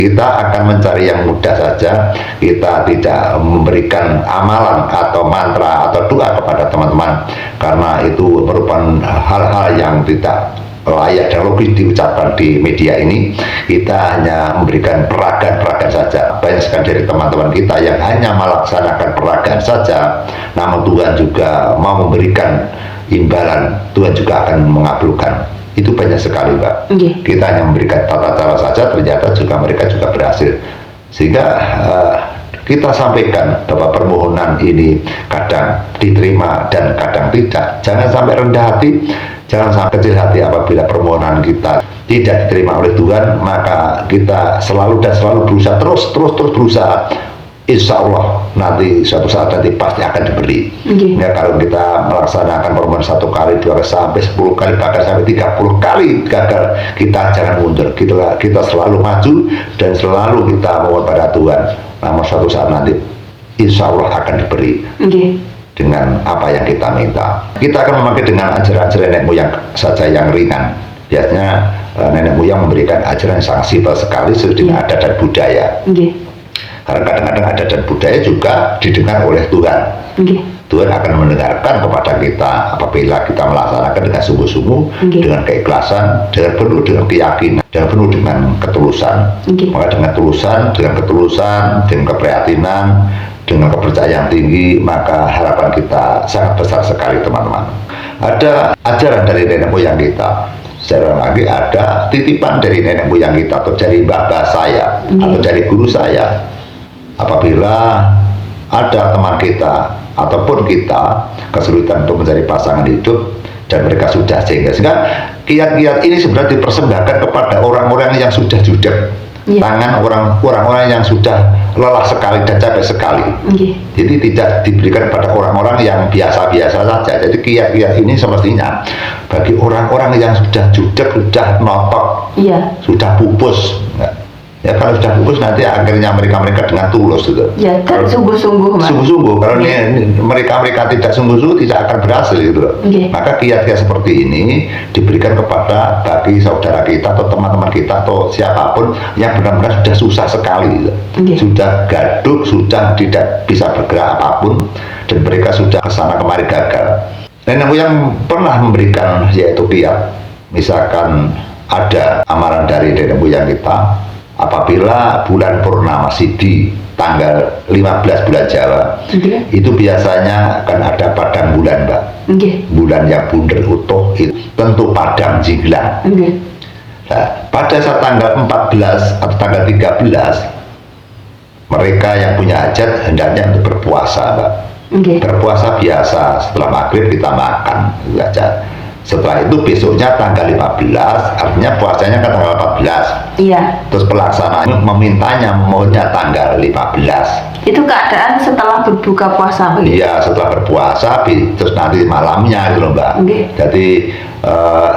Kita akan mencari yang mudah saja, kita tidak memberikan amalan atau mantra atau doa kepada teman-teman, karena itu merupakan hal-hal yang tidak layak dan logis diucapkan di media ini. Kita hanya memberikan peragaan saja. Banyak sekali dari teman-teman kita yang hanya melaksanakan peragaan saja, namun Tuhan juga mau memberikan imbalan, Tuhan juga akan mengabulkan. Itu banyak sekali, Mbak. Kita hanya memberikan tata cara saja, ternyata juga mereka juga berhasil. Sehingga kita sampaikan bahwa permohonan ini kadang diterima dan kadang tidak. Jangan sampai rendah hati, jangan sampai kecil hati apabila permohonan kita tidak diterima oleh Tuhan. Maka kita selalu berusaha, terus berusaha. Insya Allah nanti suatu saat nanti pasti akan diberi. Ya, kalau kita melaksanakan permohonan 1 kali, 2 kali, sampai 10 kali, bahkan sampai 30 kali gagal, kita jangan mundur. Kita selalu maju dan selalu kita mohon pada Tuhan. Namun suatu saat nanti insya Allah akan diberi dengan apa yang kita minta. Kita akan memakai dengan ajaran-ajaran nenek moyang saja yang ringan. Biasanya nenek moyang memberikan ajaran yang sangat simpel sekali sesuai dengan adat dan budaya. Karena kadang-kadang adat dan budaya juga didengar oleh Tuhan. Tuhan akan mendengarkan kepada kita apabila kita melaksanakan dengan sungguh-sungguh, dengan keikhlasan, dengan penuh dengan keyakinan, dan penuh dengan ketulusan. Maka dengan ketulusan, dengan keprihatinan, dengan kepercayaan tinggi, maka harapan kita sangat besar sekali, teman-teman. Ada ajaran dari nenek moyang kita. Secara lagi ada titipan dari nenek moyang kita, atau dari bapak saya, atau dari guru saya. Apabila ada teman kita ataupun kita kesulitan untuk mencari pasangan hidup dan mereka sudah sehingga kiat-kiat ini sebenarnya dipersembahkan kepada orang-orang yang sudah judek, tangan orang-orang yang sudah lelah sekali dan capek sekali. Jadi tidak diberikan pada orang-orang yang biasa-biasa saja. Jadi kiat-kiat ini semestinya bagi orang-orang yang sudah judek, sudah notok, sudah pupus. Ya, kalau sudah pupus nanti akhirnya mereka dengan tulus gitu. Ya, kan sungguh-sungguh, Mas. Sungguh-sungguh. Kalau mereka tidak sungguh-sungguh tidak akan berhasil gitu. Maka kiat-kiat seperti ini diberikan kepada bagi saudara kita atau teman-teman kita atau siapapun yang benar-benar sudah susah sekali gitu. Sudah gaduk, sudah tidak bisa bergerak apapun, dan mereka sudah kesana kemari gagal. Nenek moyang pernah memberikan yaitu kiat. Misalkan ada amalan dari nenek moyang kita, apabila bulan purnama Sidi tanggal 15 bulan Jawa, itu biasanya akan ada padang bulan, Mbak. Bulan yang bunder utuh itu tentu padang jinglang. Nah, pada saat tanggal 14 atau tanggal 13, mereka yang punya hajat hendaknya untuk berpuasa, Mbak. Berpuasa biasa, setelah maghrib kita makan saja. Setelah itu besoknya tanggal 15, artinya puasanya kan tanggal 14. Terus pelaksanaannya memohonnya tanggal 15. Itu keadaan setelah berbuka puasa, begitu? Iya, setelah berpuasa, terus nanti malamnya gitu loh, Mbak. Jadi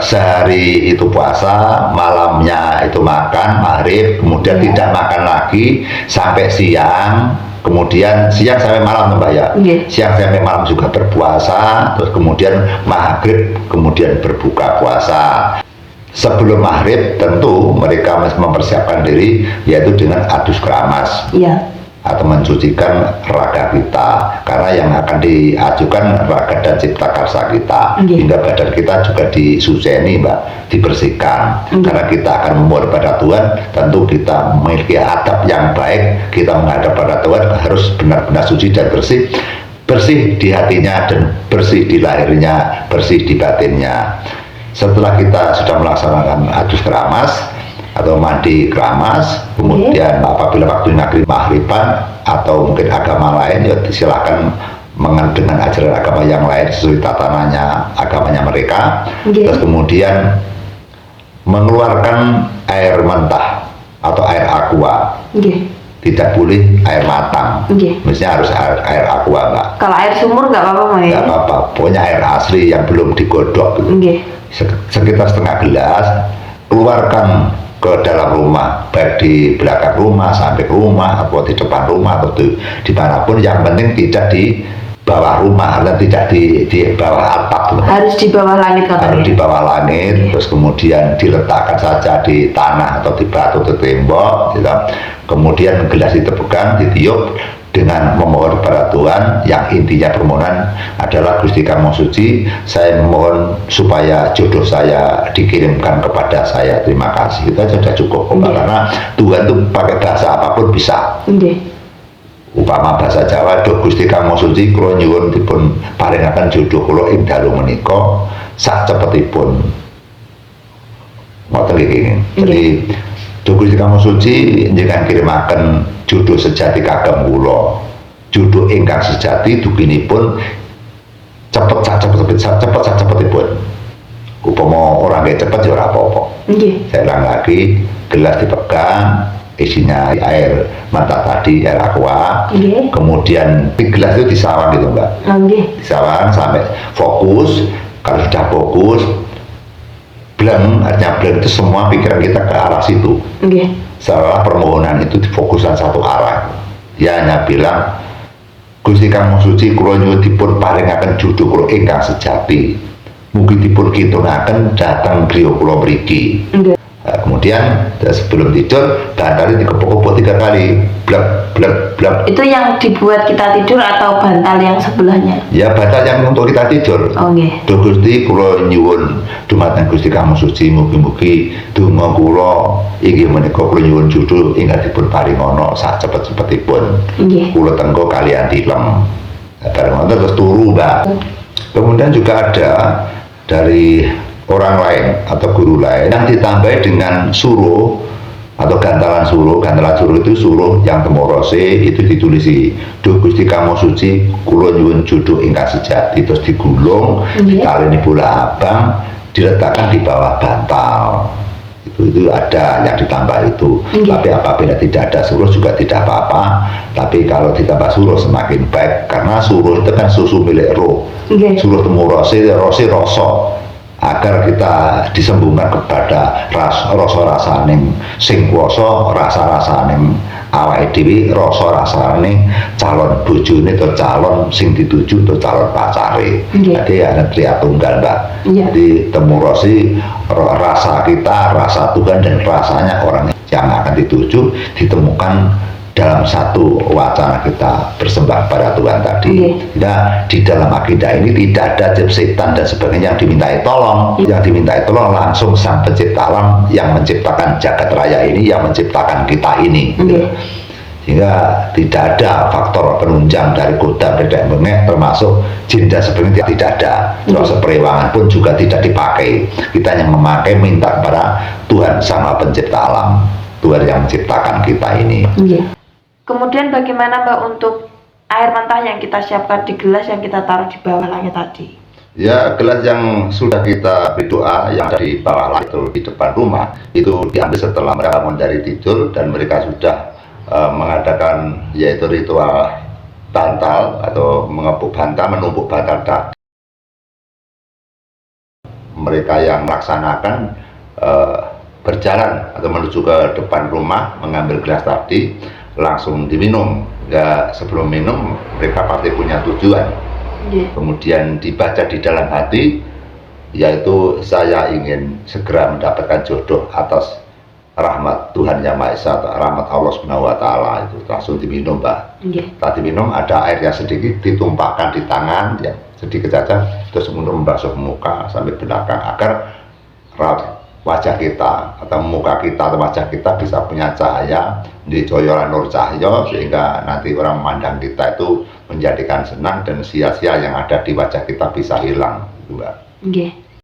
sehari itu puasa, malamnya itu makan maghrib, kemudian tidak makan lagi sampai siang. Kemudian siang sampai malam, Mbak, ya. Siang sampai malam juga berpuasa, terus kemudian maghrib kemudian berbuka puasa. Sebelum maghrib tentu mereka mempersiapkan diri yaitu dengan adus keramas. Atau mensucikan raga kita, karena yang akan diajukan raga dan cipta karsa kita, hingga badan kita juga disuseni, Mbak, dibersihkan. Karena kita akan memohon pada Tuhan, tentu kita memiliki adab yang baik, kita menghadap pada Tuhan harus benar-benar suci dan bersih, bersih di hatinya dan bersih di lahirnya, bersih di batinnya. Setelah kita sudah melaksanakan adus keramas atau mandi keramas, kemudian apabila waktu maghriban atau mungkin agama lain, ya silakan dengan ajaran agama yang lain sesuai tatanannya agamanya mereka. Terus kemudian mengeluarkan air mentah atau air aqua. Tidak boleh air matang. Misalnya harus air aqua, Mbak. Kalau air sumur nggak apa-apa, Mbak? Nggak apa-apa, pokoknya air asli yang belum digodok gitu. Sekitar setengah gelas, keluarkan ke dalam rumah, baik di belakang rumah, sampai ke rumah, atau di depan rumah, atau dimanapun, yang penting tidak di bawah rumah, dan tidak di bawah atap. Harus di bawah langit katanya. Harus di bawah langit, terus kemudian diletakkan saja di tanah atau di batu atau tembok, gitu. Kemudian gelas itu pegang, ditiup dengan memohon kepada Tuhan, yang intinya permohonan adalah Gusti Kang Maha Suci, saya memohon supaya jodoh saya dikirimkan kepada saya, terima kasih. Itu aja sudah cukup, karena Tuhan itu pakai bahasa apapun bisa. Upama bahasa Jawa, "Duh Gusti Kang Maha Suci, kula nyuwun dipun paringaken jodoh kula ing dalu menika sak cepetipun." Ngoten iki. Jadi Duh Gusti Kang Maha Suci, njenengan kirimaken jodoh sejati kagem kula. Jodoh ingkang sejati duginipun cepet sak cepetipun. Upama orang nggih cepet ya ora apa-apa. Saya ulang lagi, gelas dipegang, isinya air mata tadi, air aqua, kemudian di gelas itu disawang gitu Mbak, disawang sampai fokus. Kalau sudah fokus, bleng, artinya bleng itu semua pikiran kita ke arah situ. Seolah permohonan itu difokuskan satu arah. Dia hanya bilang, Gusti Kang Maha Suci, kula nyuwun dipun paringaken jodoh kula ingkang sejati, mugi dipun kintunaken dhateng griya kula mriki. Nah, kemudian sebelum tidur bantal dikepuk-kepuk 3 kali, blek blek blek. Itu yang dibuat kita tidur atau bantal yang sebelahnya? Ya, bantal yang untuk kita tidur. Duh Gusti, kula nyuwun dumateng Gusti Kang Maha Suci, mugi-mugi donga kula inggih menika kula nyuwun jodoh ingkang dipun paringana sak cepet-cepetipun. Kula tenggo kalian tilem. Bareng ngoten terus turu, Mbak. Kemudian juga ada dari orang lain atau guru lain yang ditambahi dengan suruh atau gantalan suruh. Gantalan suruh itu suruh yang temorose, itu ditulisi, "Duh Gusti Kang Maha Suci, kula nyuwun jodoh ingkang sejati," terus digulung, ditaleni bola abang, diletakkan di bawah bantal. Itu ada yang ditambah itu. Tapi apabila tidak ada suruh juga tidak apa-apa, tapi kalau ditambah suruh semakin baik, karena suruh itu kan susu milik roh. Suruh temurose, rose rasa, agar kita disembungkan kepada rasa-rasaning sing kuwasa, rasa-rasaning awake dhewe, rasa-rasaning calon bojone atau calon sing dituju atau calon pacare. Jadi ada tunggal, Mbak. Jadi temurasi rasa kita, rasa Tuhan, dan rasanya orang yang akan dituju ditemukan dalam satu wacana kita bersembah pada Tuhan tadi. Nah, di dalam akidah ini tidak ada setan dan sebagainya yang dimintai tolong. Yang dimintai tolong langsung Sang Pencipta alam yang menciptakan jagat raya ini, yang menciptakan kita ini. Sehingga tidak ada faktor penunjang dari godam, bedek bengek, termasuk jin dan sebagainya tidak ada. Terus periwangan pun juga tidak dipakai. Kita yang memakai minta kepada Tuhan Sang Pencipta alam, Tuhan yang menciptakan kita ini. Kemudian bagaimana Mbak untuk air mentah yang kita siapkan di gelas yang kita taruh di bawah langit tadi? Ya, gelas yang sudah kita berdoa yang ada di bawah langit di depan rumah itu diambil setelah mereka bangun dari tidur dan mereka sudah mengadakan yaitu ritual bantal atau mengepuk bantal, menumpuk bantal tadi. Mereka yang melaksanakan berjalan atau menuju ke depan rumah mengambil gelas tadi, langsung diminum. Enggak, sebelum minum mereka pasti punya tujuan. Kemudian dibaca di dalam hati, yaitu saya ingin segera mendapatkan jodoh atas rahmat Tuhan Yang Maha Esa, rahmat Allah Subhanahu wa Ta'ala. Itu langsung diminum, Mbak. Tadi minum ada air yang sedikit ditumpahkan di tangan, ya, sedikit saja, terus kemudian membasuh muka sampai belakang agar wajah kita atau muka kita atau wajah kita bisa punya cahaya di joyolan nur cahyo, sehingga nanti orang memandang kita itu menjadikan senang dan sia-sia yang ada di wajah kita bisa hilang, Mbak.